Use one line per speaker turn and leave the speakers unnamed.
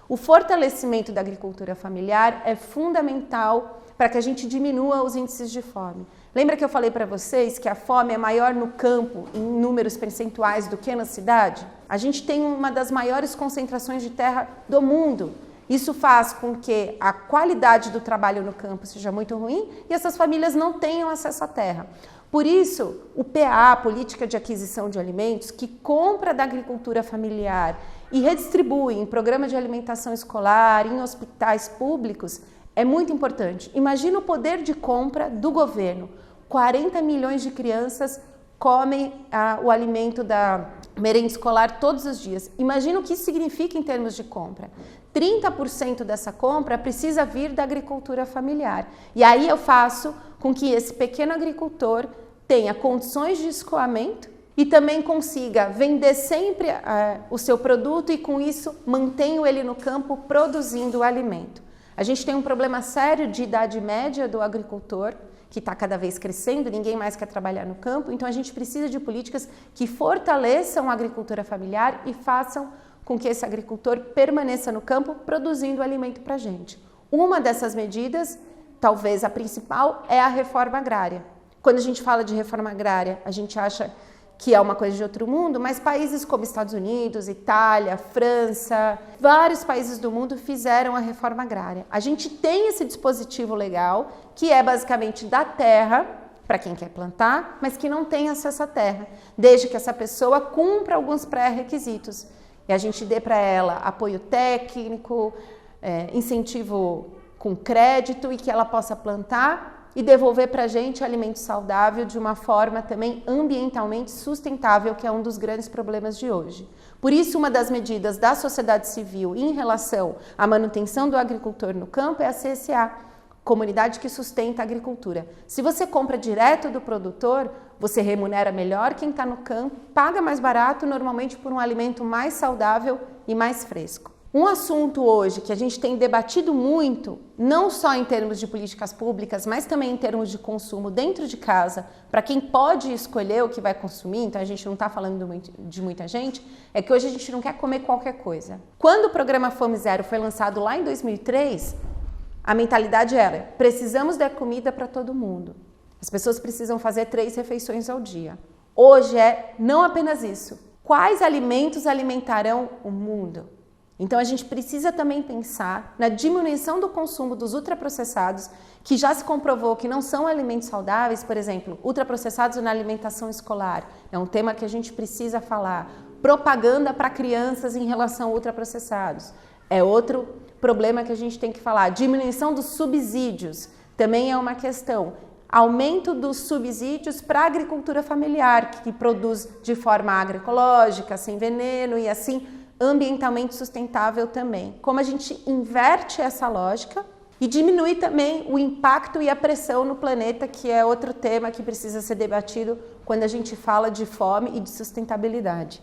O fortalecimento da agricultura familiar é fundamental para que a gente diminua os índices de fome. Lembra que eu falei para vocês que a fome é maior no campo, em números percentuais, do que na cidade? A gente tem uma das maiores concentrações de terra do mundo. Isso faz com que a qualidade do trabalho no campo seja muito ruim e essas famílias não tenham acesso à terra. Por isso, o PA, Política de Aquisição de Alimentos, que compra da agricultura familiar e redistribui em programa de alimentação escolar, em hospitais públicos, é muito importante. Imagina o poder de compra do governo. 40 milhões de crianças comem o alimento da merenda escolar todos os dias. Imagina o que isso significa em termos de compra. 30% dessa compra precisa vir da agricultura familiar. E aí eu faço com que esse pequeno agricultor tenha condições de escoamento e também consiga vender sempre o seu produto e com isso mantenho ele no campo produzindo o alimento. A gente tem um problema sério de idade média do agricultor, que está cada vez crescendo, ninguém mais quer trabalhar no campo, então a gente precisa de políticas que fortaleçam a agricultura familiar e façam com que esse agricultor permaneça no campo produzindo alimento para a gente. Uma dessas medidas, talvez a principal, é a reforma agrária. Quando a gente fala de reforma agrária, a gente acha que é uma coisa de outro mundo, mas países como Estados Unidos, Itália, França, vários países do mundo fizeram a reforma agrária. A gente tem esse dispositivo legal, que é basicamente dar terra para quem quer plantar, mas que não tem acesso à terra, desde que essa pessoa cumpra alguns pré-requisitos. E a gente dê para ela apoio técnico, incentivo com crédito e que ela possa plantar e devolver para a gente alimento saudável de uma forma também ambientalmente sustentável, que é um dos grandes problemas de hoje. Por isso, uma das medidas da sociedade civil em relação à manutenção do agricultor no campo é a CSA, Comunidade que Sustenta a Agricultura. Se você compra direto do produtor, você remunera melhor quem está no campo, paga mais barato, normalmente por um alimento mais saudável e mais fresco. Um assunto hoje que a gente tem debatido muito, não só em termos de políticas públicas, mas também em termos de consumo dentro de casa, para quem pode escolher o que vai consumir, então a gente não está falando de muita gente, é que hoje a gente não quer comer qualquer coisa. Quando o programa Fome Zero foi lançado lá em 2003, a mentalidade era: precisamos dar comida para todo mundo. As pessoas precisam fazer 3 refeições ao dia. Hoje não apenas isso. Quais alimentos alimentarão o mundo? Então a gente precisa também pensar na diminuição do consumo dos ultraprocessados, que já se comprovou que não são alimentos saudáveis, por exemplo, ultraprocessados na alimentação escolar. É um tema que a gente precisa falar. Propaganda para crianças em relação a ultraprocessados. É outro problema que a gente tem que falar. Diminuição dos subsídios também é uma questão. Aumento dos subsídios para a agricultura familiar, que produz de forma agroecológica, sem veneno e assim ambientalmente sustentável também. Como a gente inverte essa lógica e diminui também o impacto e a pressão no planeta, que é outro tema que precisa ser debatido quando a gente fala de fome e de sustentabilidade.